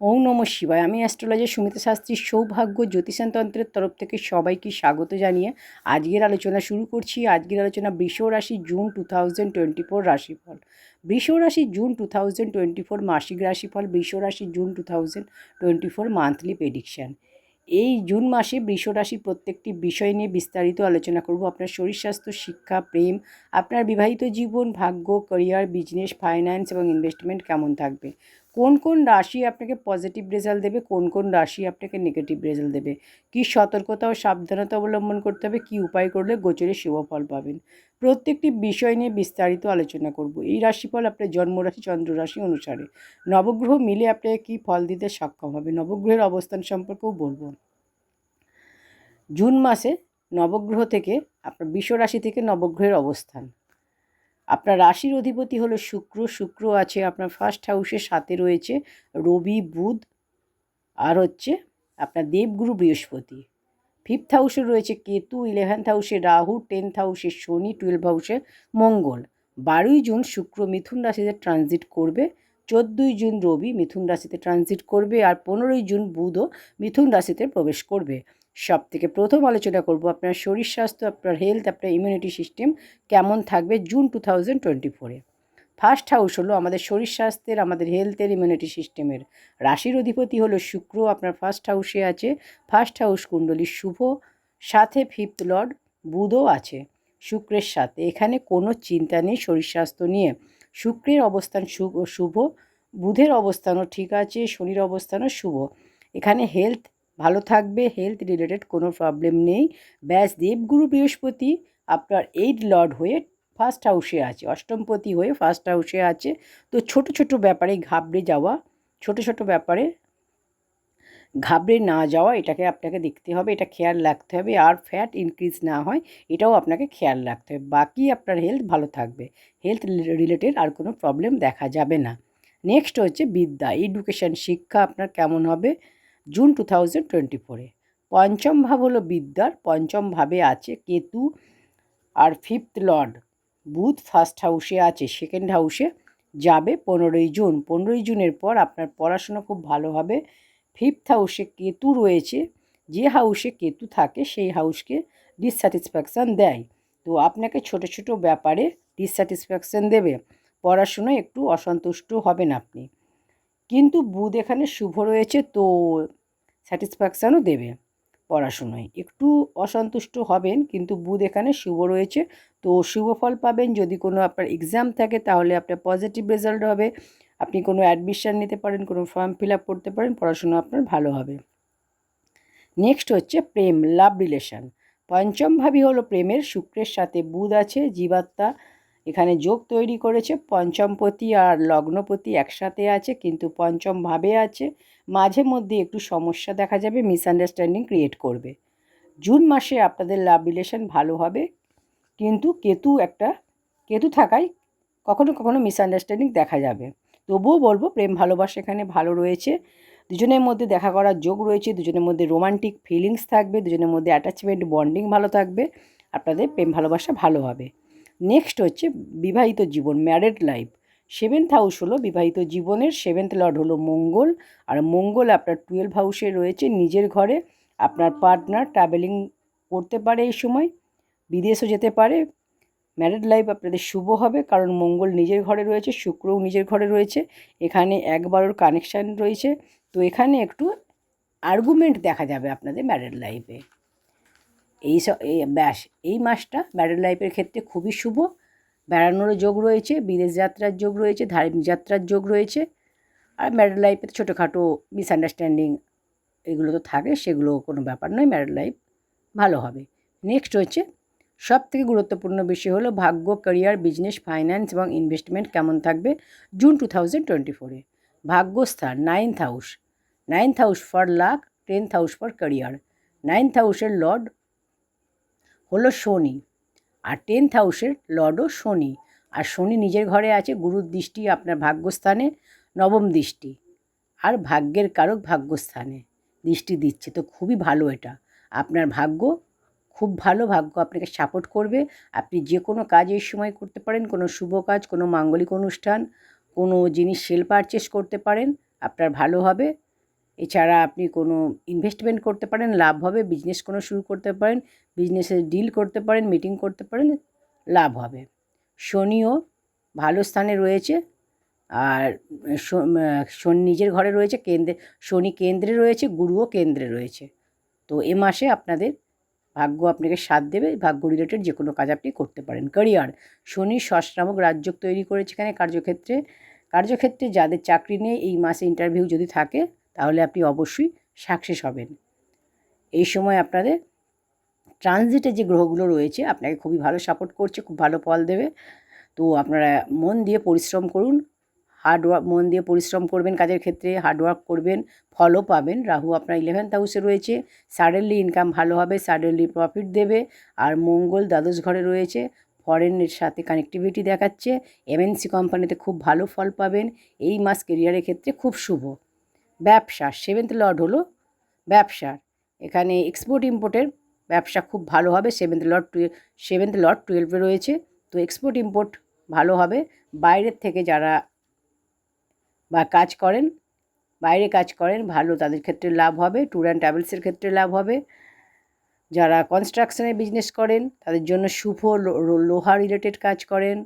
ওম নমঃ শিবায়। আমি অ্যাস্ট্রোলজার সুমিতা শাস্ত্রী সৌভাগ্য জ্যোতিষতন্ত্রের তরফ থেকে সবাইকে স্বাগত জানিয়ে আজকের আলোচনা শুরু করছি। আজকের আলোচনা বৃষ রাশি জুন 2024 রাশিফল। বৃষ রাশি জুন 2024 মাসিক রাশিফল, বৃষ রাশি জুন 2024 মান্থলি প্রেডিকশান। এই জুন মাসে বৃষ রাশির প্রত্যেকটি বিষয় নিয়ে বিস্তারিত আলোচনা করব। আপনার শরীর স্বাস্থ্য, শিক্ষা, প্রেম, আপনার বিবাহিত জীবন, ভাগ্য, ক্যারিয়ার, বিজনেস, ফাইন্যান্স এবং ইনভেস্টমেন্ট কেমন থাকবে, কোন কোন রাশি আপনাকে পজিটিভ রেজাল্ট দেবে, কোন কোন রাশি আপনাকে নেগেটিভ রেজাল্ট দেবে, কী সতর্কতা ও সাবধানতা অবলম্বন করতে হবে, কী উপায় করলে গোচরে শুভ ফল পাবেন, প্রত্যেকটি বিষয় নিয়ে বিস্তারিত আলোচনা করব। এই রাশিফল আপনার জন্মরাশি চন্দ্র রাশি অনুসারে নবগ্রহ মিলে আপনাকে কী ফল দিতে সক্ষম হবে, নবগ্রহের অবস্থান সম্পর্কেও বলবো। জুন মাসে নবগ্রহ থেকে আপনার বৃষ রাশি থেকে নবগ্রহের অবস্থান। আপনার রাশির অধিপতি হলো শুক্র। শুক্র আছে আপনার ফার্স্ট হাউসে, সাথে রয়েছে রবি, বুধ আর হচ্ছে আপনার দেবগুরু বৃহস্পতি। ফিফথ হাউসে রয়েছে কেতু, 11th হাউসে রাহু, 10th হাউসে শনি, 12 হাউসে মঙ্গল। 12ই জুন শুক্র মিথুন রাশিতে ট্রানজিট করবে, 14ই জুন রবি মিথুন রাশিতে ট্রানজিট করবে, আর 15ই জুন বুধও মিথুন রাশিতে প্রবেশ করবে। সব থেকে প্রথম আলোচনা করব আপনার শরীর স্বাস্থ্য, আপনার হেলথ, আপনার ইমিউনিটি সিস্টেম কেমন থাকবে জুন 2024-এ। ফার্স্ট হাউস হলো আমাদের শরীর স্বাস্থ্যের, আমাদের হেলথের, ইমিউনিটি সিস্টেমের। রাশির অধিপতি হলো শুক্র, আপনার ফার্স্ট হাউসে আছে। ফার্স্ট হাউস কুণ্ডলী শুভ, সাথে ফিফথ লর্ড বুধও আছে শুক্রের সাথে। এখানে কোনো চিন্তা নেই শরীর স্বাস্থ্য নিয়ে। শুক্রের অবস্থান শুভ, বুধের অবস্থানও ঠিক আছে, শনির অবস্থানও শুভ। এখানে হেলথ ভালো থাকবে, হেলথ রিলেটেড কোনো প্রবলেম নেই। ব্যাস দেবগুরু বৃহস্পতি আপনার 8 লর্ড হয়ে ফার্স্ট হাউসে আছে, অষ্টমপতি হয়ে ফার্স্ট হাউসে আছে। তো ছোট ছোট ব্যাপারে ঘাবড়ে যাওয়া, ছোট ছোট ব্যাপারে ঘাবড়ে না যাওয়া, এটাকে আপনাকে দেখতে হবে, এটা খেয়াল রাখতে হবে। আর ফ্যাট ইনক্রিজ না হয় এটাও আপনাকে খেয়াল রাখতে হবে। বাকি আপনার হেলথ ভালো থাকবে, হেলথ রিলেটেড আর কোনো প্রবলেম দেখা যাবে না। নেক্সট হচ্ছে বিদ্যা, এডুকেশন, শিক্ষা আপনার কেমন হবে জুন 2024-এ। পঞ্চম ভাব হলো বিদ্যার, পঞ্চম ভাবে আছে কেতু, আর ফিফথ লর্ড বুধ ফার্স্ট হাউসে আছে, সেকেন্ড হাউসে যাবে 15ই জুন। 15ই জুনের পর আপনার পড়াশোনা খুব ভালো হবে। ফিফথ হাউসে কেতু রয়েছে, যে হাউসে কেতু থাকে সেই হাউসকে ডিসস্যাটিসফ্যাকশান দেয়। তো আপনাকে ছোট ছোট ব্যাপারে ডিসস্যাটিসফ্যাকশান দেবে, পড়াশোনায় একটু অসন্তুষ্ট হবেন আপনি। কিন্তু বুধ এখানে শুভ রয়েছে, তো স্যাটিসফ্যাকশানও দেবে। পড়াশুনোয় একটু অসন্তুষ্ট হবেন, কিন্তু বুধ এখানে শুভ রয়েছে, তো শুভ ফল পাবেন। যদি কোনো আপনার এক্সাম থাকে তাহলে আপনার পজিটিভ রেজাল্ট হবে, আপনি কোনো অ্যাডমিশন নিতে পারেন, কোনো ফর্ম ফিল আপ করতে পারেন, পড়াশুনো আপনার ভালো হবে। নেক্সট হচ্ছে প্রেম, লাভ রিলেশন। পঞ্চম ভাবই হলো প্রেমের, শুক্রের সাথে বুধ আছে, জীবাত্মা এখানে যোগ তৈরি করেছে। পঞ্চমপতি আর লগ্নপতি একসাথে আছে, কিন্তু পঞ্চম ভাবে আছে। মাঝে মধ্যে একটু সমস্যা দেখা যাবে, মিসআন্ডারস্ট্যান্ডিং ক্রিয়েট করবে। জুন মাসে আপনাদের লাভ রিলেশন ভালো হবে, কিন্তু কেতু থাকায় কখনো কখনো মিসআন্ডারস্ট্যান্ডিং দেখা যাবে। তবুও বলবো প্রেম ভালোবাসা এখানে ভালো রয়েছে, দুজনের মধ্যে দেখা করার যোগ রয়েছে, দুজনের মধ্যে রোমান্টিক ফিলিংস থাকবে, দুজনের মধ্যে অ্যাটাচমেন্ট বন্ডিং ভালো থাকবে, আপনাদের প্রেম ভালোবাসা ভালো হবে। নেক্সট হচ্ছে বিবাহিত জীবন, ম্যারেড লাইফ। 7th হাউস হলো বিবাহিত জীবনের, 7th লর্ড হলো মঙ্গল, আর মঙ্গল আপনার 12 হাউসে রয়েছে নিজের ঘরে। আপনার পার্টনার ট্রাভেলিং করতে পারে এই সময়, বিদেশও যেতে পারে। ম্যারিড লাইফ আপনাদের শুভ হবে, কারণ মঙ্গল নিজের ঘরে রয়েছে, শুক্রও নিজের ঘরে রয়েছে, এখানে 1-12 কানেকশান রয়েছে। তো এখানে একটু আর্গুমেন্ট দেখা যাবে আপনাদের ম্যারিড লাইফে। ব্যাস এই মাসটা ম্যারিড লাইফের ক্ষেত্রে খুবই শুভ। বেড়ানোরও যোগ রয়েছে, বিদেশ যাত্রার যোগ রয়েছে, ধার্মিক যাত্রার যোগ রয়েছে। আর ম্যারিড লাইফে ছোটোখাটো মিসআন্ডারস্ট্যান্ডিং এগুলো তো থাকে, সেগুলো কোনো ব্যাপার নয়, ম্যারিড লাইফ ভালো হবে। নেক্সট হচ্ছে সবথেকে গুরুত্বপূর্ণ বিষয় হলো ভাগ্য, ক্যারিয়ার, বিজনেস, ফাইন্যান্স এবং ইনভেস্টমেন্ট কেমন থাকবে জুন 2024-এ। ভাগ্যস্থান 9th house, 9th house for luck, 10th house for career. 9th হাউসের লর্ড হলো শনি, আর 10th হাউসের লর্ডও শনি, আর শনি নিজের ঘরে আছে, গুরুর দৃষ্টি আপনার ভাগ্যস্থানে, নবম দৃষ্টি, আর ভাগ্যের কারক ভাগ্যস্থানে দৃষ্টি দিচ্ছে। তো খুবই ভালো এটা, আপনার ভাগ্য খুব ভালো, ভাগ্য আপনাকে সাপোর্ট করবে। আপনি যে কোনো কাজ এই সময় করতে পারেন, কোনো শুভ কাজ, কোনো মাঙ্গলিক অনুষ্ঠান, কোনো জিনিস সেল পারচেস করতে পারেন, আপনার ভালো হবে। এছাড়া আপনি কোনো ইনভেস্টমেন্ট করতে পারেন, লাভ হবে। বিজনেস কোনো শুরু করতে পারেন, বিজনেসের ডিল করতে পারেন, মিটিং করতে পারেন, লাভ হবে। শনিও ভালো স্থানে রয়েছে, আর শনি নিজের ঘরে রয়েছে, শনি কেন্দ্রে রয়েছে, গুরুও কেন্দ্রে রয়েছে। তো এ মাসে আপনাদের ভাগ্য আপনাকে সাথ দেবে, ভাগ্য রিলেটেড যে কোনো কাজ আপনি করতে পারেন। ক্যারিয়ার, শনি ষষ্ঠ রাজযোগ তৈরি করেছে এখানে কার্যক্ষেত্রে যাদের চাকরি নেই এই মাসে ইন্টারভিউ যদি থাকে তাহলে আপনি অবশ্যই সাকসেস হবেন। এই সময় আপনাদের ট্রানজিটে যে গ্রহগুলো রয়েছে আপনাকে খুবই ভালো সাপোর্ট করছে, খুব ভালো ফল দেবে। তো আপনারা মন দিয়ে পরিশ্রম করুন, মন দিয়ে পরিশ্রম করবেন, কাজের ক্ষেত্রে হার্ডওয়ার্ক করবেন, ফলও পাবেন। রাহু আপনার 11th হাউসে রয়েছে, সাডেনলি ইনকাম ভালো হবে, সাডেনলি প্রফিট দেবে। আর মঙ্গল দ্বাদশ ঘরে রয়েছে, ফরেনের সাথে কানেক্টিভিটি দেখাচ্ছে। এমএনসি কোম্পানিতে খুব ভালো ফল পাবেন। এই মাস কেরিয়ারের ক্ষেত্রে খুব শুভ। ব্যবসা, 7th লর্ড হলো ব্যবসার, এখানে এক্সপোর্ট ইম্পোর্টের ব্যবসা খুব ভালো হবে। 7th লর্ড 12-এ রয়েছে, তো এক্সপোর্ট ইম্পোর্ট ভালো হবে। বাইরের থেকে যারা বাইরে কাজ করেন ভালো, তাদের ক্ষেত্রে লাভ হবে। ট্যুর অ্যান্ড ট্রাভেলসের ক্ষেত্রে লাভ হবে। যারা কনস্ট্রাকশনের বিজনেস করেন তাদের জন্য শুভ। লোহা রিলেটেড কাজ করেন,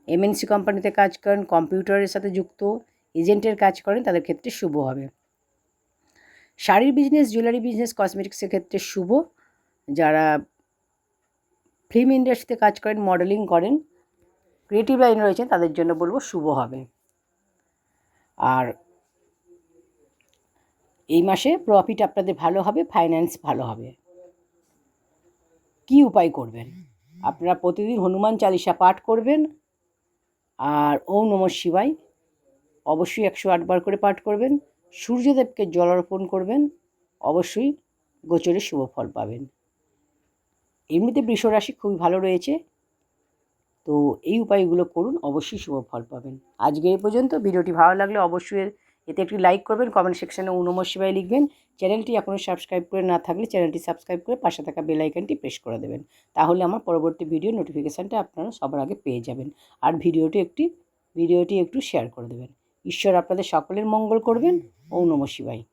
এমএনসি কোম্পানিতে কাজ করেন, কম্পিউটারের সাথে যুক্ত এজেন্টের কাজ করেন, তাদের ক্ষেত্রে শুভ হবে। শাড়ির বিজনেস, জুয়েলারি বিজনেস, কসমেটিক্সের ক্ষেত্রে শুভ। যারা ফিল্ম ইন্ডাস্ট্রিতে কাজ করেন, মডেলিং করেন, ক্রিয়েটিভ লাইনে রয়েছেন তাদের জন্য বলবো শুভ হবে। আর এই মাসে প্রফিট আপনাদের ভালো হবে, ফাইন্যান্স ভালো হবে। কি উপায় করবেন? আপনারা প্রতিদিন হনুমান চালিসা পাঠ করবেন, আর ওম নমঃ শিবায় অবশ্যই 108 বার করে পাঠ করবেন। সূর্যদেবকে জল অর্পণ করবেন, অবশ্যই গোচরে শুভ ফল পাবেন। এমনিতে বৃষ রাশি খুবই ভালো রয়েছে, তো এই উপায়গুলো করুন, অবশ্যই শুভ ফল পাবেন। আজকে এই পর্যন্ত। ভিডিওটি ভালো লাগলে অবশ্যই এতে একটি লাইক করবেন, কমেন্ট সেকশানে ওম নমঃ শিবায় লিখবেন। চ্যানেলটি এখনও সাবস্ক্রাইব করে না থাকলে চ্যানেলটি সাবস্ক্রাইব করে পাশে থাকা বেল আইকনটি প্রেস করে দেবেন, তাহলে আমার পরবর্তী ভিডিও নোটিফিকেশানটা আপনারা সবার আগে পেয়ে যাবেন। আর ভিডিওটি একটু শেয়ার করে দেবেন। ঈশ্বর আপনাদের সকলের মঙ্গল করবেন। ওম নমঃ শিবায়।